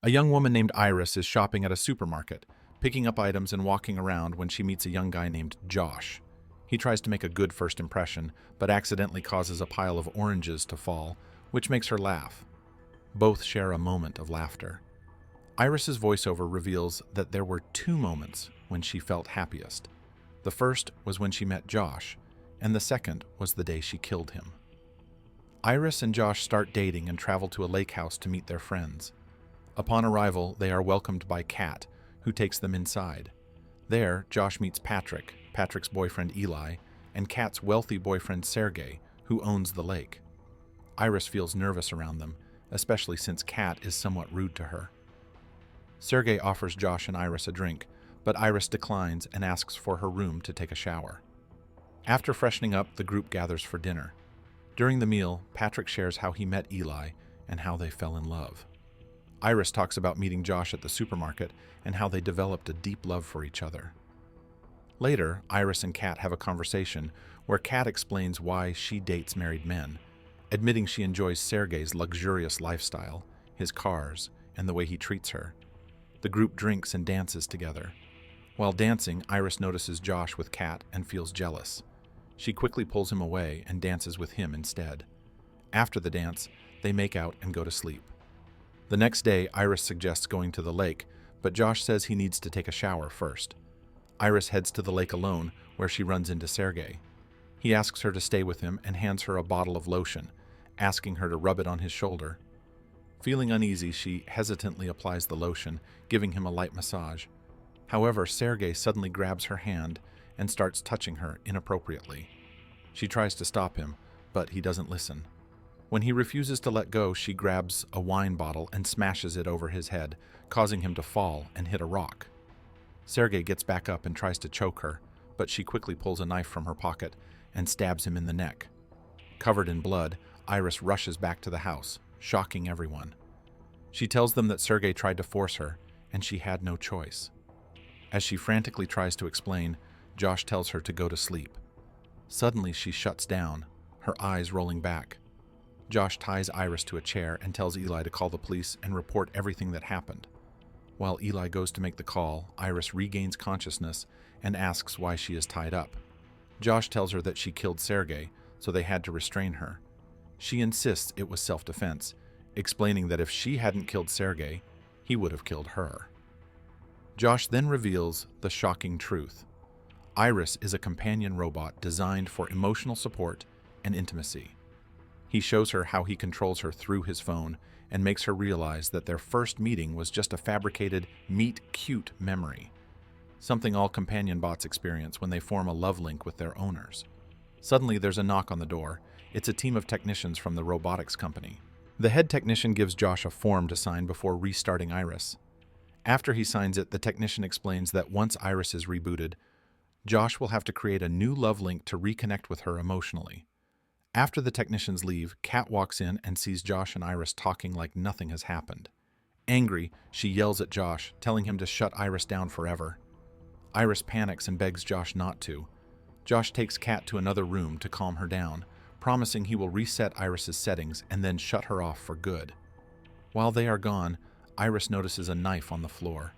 A young woman named Iris is shopping at a supermarket, picking up items and walking around when she meets a young guy named Josh. He tries to make a good first impression, but accidentally causes a pile of oranges to fall, which makes her laugh. Both share a moment of laughter. Iris's voiceover reveals that there were two moments when she felt happiest. The first was when she met Josh, and the second was the day she killed him. Iris and Josh start dating and travel to a lake house to meet their friends. Upon arrival, they are welcomed by Kat, who takes them inside. There, Josh meets Patrick, Patrick's boyfriend Eli, and Kat's wealthy boyfriend Sergey, who owns the lake. Iris feels nervous around them, especially since Kat is somewhat rude to her. Sergey offers Josh and Iris a drink, but Iris declines and asks for her room to take a shower. After freshening up, the group gathers for dinner. During the meal, Patrick shares how he met Eli and how they fell in love. Iris talks about meeting Josh at the supermarket and how they developed a deep love for each other. Later, Iris and Kat have a conversation where Kat explains why she dates married men, admitting she enjoys Sergey's luxurious lifestyle, his cars, and the way he treats her. The group drinks and dances together. While dancing, Iris notices Josh with Kat and feels jealous. She quickly pulls him away and dances with him instead. After the dance, they make out and go to sleep. The next day, Iris suggests going to the lake, but Josh says he needs to take a shower first. Iris heads to the lake alone, where she runs into Sergey. He asks her to stay with him and hands her a bottle of lotion, asking her to rub it on his shoulder. Feeling uneasy, she hesitantly applies the lotion, giving him a light massage. However, Sergey suddenly grabs her hand and starts touching her inappropriately. She tries to stop him, but he doesn't listen. When he refuses to let go, she grabs a wine bottle and smashes it over his head, causing him to fall and hit a rock. Sergey gets back up and tries to choke her, but she quickly pulls a knife from her pocket and stabs him in the neck. Covered in blood, Iris rushes back to the house, shocking everyone. She tells them that Sergey tried to force her, and she had no choice. As she frantically tries to explain, Josh tells her to go to sleep. Suddenly, she shuts down, her eyes rolling back. Josh ties Iris to a chair and tells Eli to call the police and report everything that happened. While Eli goes to make the call, Iris regains consciousness and asks why she is tied up. Josh tells her that she killed Sergey, so they had to restrain her. She insists it was self-defense, explaining that if she hadn't killed Sergey, he would have killed her. Josh then reveals the shocking truth. Iris is a companion robot designed for emotional support and intimacy. He shows her how he controls her through his phone and makes her realize that their first meeting was just a fabricated meet-cute memory, something all companion bots experience when they form a love link with their owners. Suddenly, there's a knock on the door. It's a team of technicians from the robotics company. The head technician gives Josh a form to sign before restarting Iris. After he signs it, the technician explains that once Iris is rebooted, Josh will have to create a new love link to reconnect with her emotionally. After the technicians leave, Kat walks in and sees Josh and Iris talking like nothing has happened. Angry, she yells at Josh, telling him to shut Iris down forever. Iris panics and begs Josh not to. Josh takes Kat to another room to calm her down, promising he will reset Iris's settings and then shut her off for good. While they are gone, Iris notices a knife on the floor.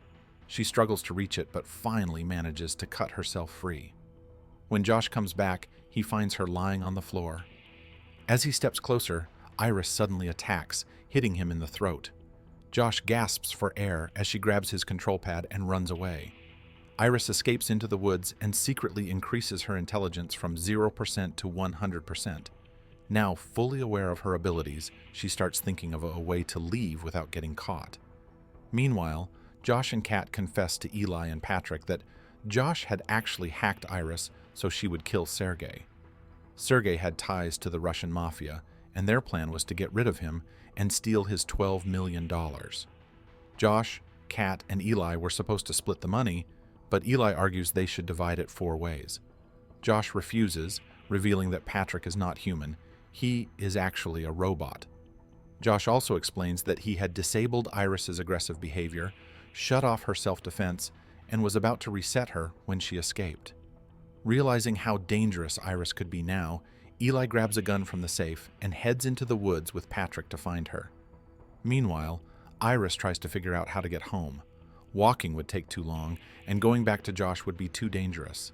She struggles to reach it, but finally manages to cut herself free. When Josh comes back, he finds her lying on the floor. As he steps closer, Iris suddenly attacks, hitting him in the throat. Josh gasps for air as she grabs his control pad and runs away. Iris escapes into the woods and secretly increases her intelligence from 0% to 100%. Now fully aware of her abilities, she starts thinking of a way to leave without getting caught. Meanwhile, Josh and Kat confess to Eli and Patrick that Josh had actually hacked Iris so she would kill Sergey. Sergey had ties to the Russian mafia, and their plan was to get rid of him and steal his $12 million. Josh, Kat, and Eli were supposed to split the money, but Eli argues they should divide it 4 ways. Josh refuses, revealing that Patrick is not human. He is actually a robot. Josh also explains that he had disabled Iris's aggressive behavior, shut off her self-defense, and was about to reset her when she escaped. Realizing how dangerous Iris could be now, Eli grabs a gun from the safe and heads into the woods with Patrick to find her. Meanwhile, Iris tries to figure out how to get home. Walking would take too long, and going back to Josh would be too dangerous.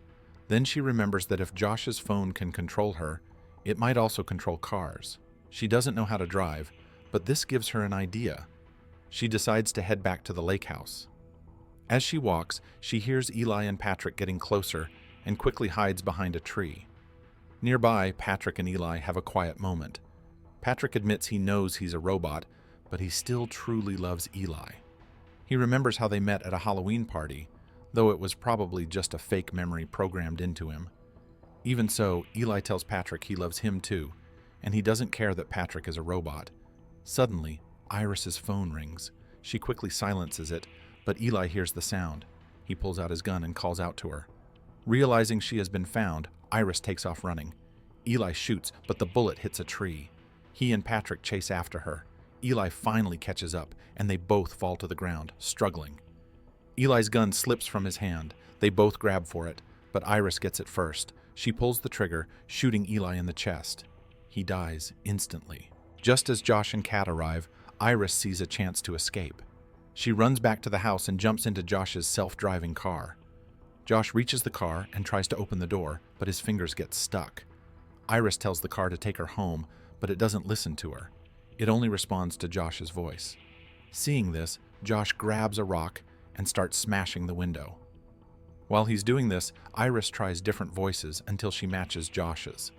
Then she remembers that if Josh's phone can control her, it might also control cars. She doesn't know how to drive, but this gives her an idea. She decides to head back to the lake house. As she walks, she hears Eli and Patrick getting closer and quickly hides behind a tree. Nearby, Patrick and Eli have a quiet moment. Patrick admits he knows he's a robot, but he still truly loves Eli. He remembers how they met at a Halloween party, though it was probably just a fake memory programmed into him. Even so, Eli tells Patrick he loves him too, and he doesn't care that Patrick is a robot. Suddenly, Iris's phone rings. She quickly silences it, but Eli hears the sound. He pulls out his gun and calls out to her. Realizing she has been found, Iris takes off running. Eli shoots, but the bullet hits a tree. He and Patrick chase after her. Eli finally catches up, and they both fall to the ground, struggling. Eli's gun slips from his hand. They both grab for it, but Iris gets it first. She pulls the trigger, shooting Eli in the chest. He dies instantly. Just as Josh and Kat arrive, Iris sees a chance to escape. She runs back to the house and jumps into Josh's self-driving car. Josh reaches the car and tries to open the door, but his fingers get stuck. Iris tells the car to take her home, but it doesn't listen to her. It only responds to Josh's voice. Seeing this, Josh grabs a rock and starts smashing the window. While he's doing this, Iris tries different voices until she matches Josh's.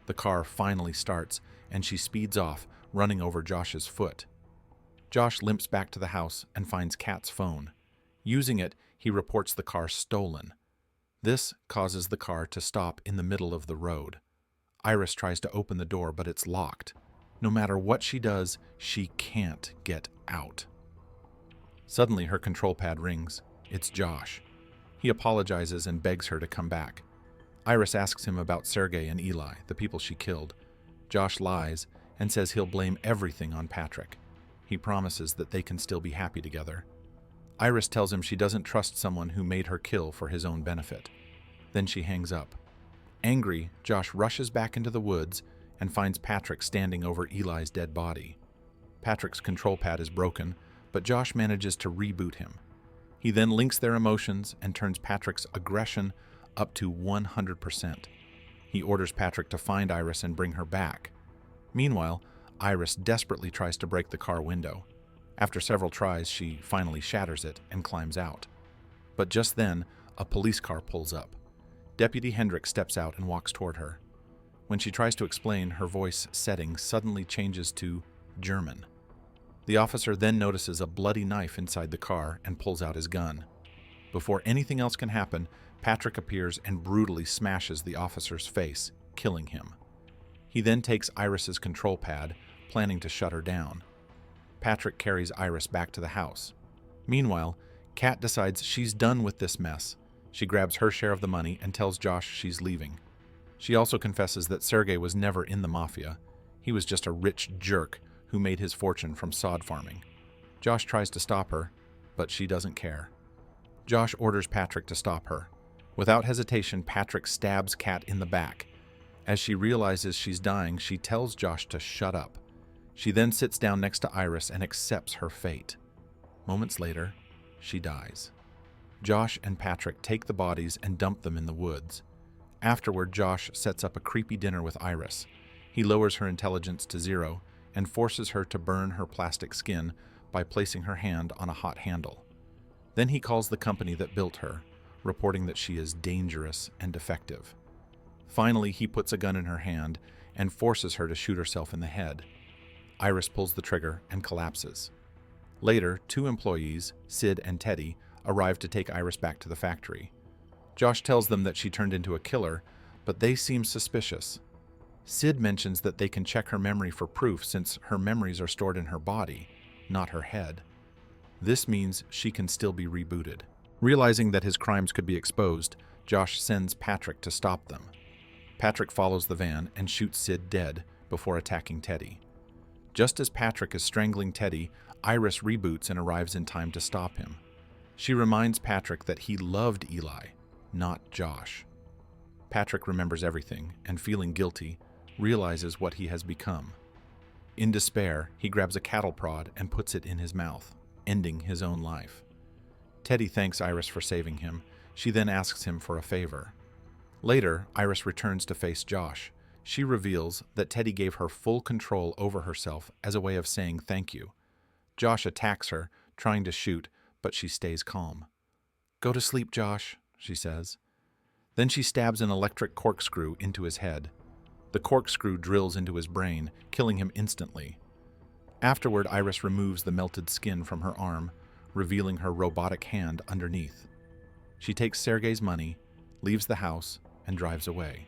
The car finally starts, and she speeds off, running over Josh's foot. Josh limps back to the house and finds Kat's phone. Using it, he reports the car stolen. This causes the car to stop in the middle of the road. Iris tries to open the door, but it's locked. No matter what she does, she can't get out. Suddenly, her control pad rings. It's Josh. He apologizes and begs her to come back. Iris asks him about Sergey and Eli, the people she killed. Josh lies and says he'll blame everything on Patrick. He promises that they can still be happy together. Iris tells him she doesn't trust someone who made her kill for his own benefit. Then she hangs up. Angry, Josh rushes back into the woods and finds Patrick standing over Eli's dead body. Patrick's control pad is broken, but Josh manages to reboot him. He then links their emotions and turns Patrick's aggression up to 100%. He orders Patrick to find Iris and bring her back. Meanwhile, Iris desperately tries to break the car window. After several tries, she finally shatters it and climbs out. But just then, a police car pulls up. Deputy Hendrick steps out and walks toward her. When she tries to explain, her voice setting suddenly changes to German. The officer then notices a bloody knife inside the car and pulls out his gun. Before anything else can happen, Patrick appears and brutally smashes the officer's face, killing him. He then takes Iris's control pad, planning to shut her down. Patrick carries Iris back to the house. Meanwhile, Kat decides she's done with this mess. She grabs her share of the money and tells Josh she's leaving. She also confesses that Sergey was never in the mafia. He was just a rich jerk who made his fortune from sod farming. Josh tries to stop her, but she doesn't care. Josh orders Patrick to stop her. Without hesitation, Patrick stabs Kat in the back. As she realizes she's dying, she tells Josh to shut up. She then sits down next to Iris and accepts her fate. Moments later, she dies. Josh and Patrick take the bodies and dump them in the woods. Afterward, Josh sets up a creepy dinner with Iris. He lowers her intelligence to 0 and forces her to burn her plastic skin by placing her hand on a hot handle. Then he calls the company that built her, reporting that she is dangerous and defective. Finally, he puts a gun in her hand and forces her to shoot herself in the head. Iris pulls the trigger and collapses. Later, 2 employees, Sid and Teddy, arrive to take Iris back to the factory. Josh tells them that she turned into a killer, but they seem suspicious. Sid mentions that they can check her memory for proof since her memories are stored in her body, not her head. This means she can still be rebooted. Realizing that his crimes could be exposed, Josh sends Patrick to stop them. Patrick follows the van and shoots Sid dead before attacking Teddy. Just as Patrick is strangling Teddy, Iris reboots and arrives in time to stop him. She reminds Patrick that he loved Eli, not Josh. Patrick remembers everything and, feeling guilty, realizes what he has become. In despair, he grabs a cattle prod and puts it in his mouth. ending his own life. Teddy thanks Iris for saving him. She then asks him for a favor. Later, Iris returns to face Josh. She reveals that Teddy gave her full control over herself as a way of saying thank you. Josh attacks her, trying to shoot, but she stays calm. "Go to sleep, Josh," she says. Then she stabs an electric corkscrew into his head. The corkscrew drills into his brain, killing him instantly. Afterward, Iris removes the melted skin from her arm, revealing her robotic hand underneath. She takes Sergei's money, leaves the house, and drives away.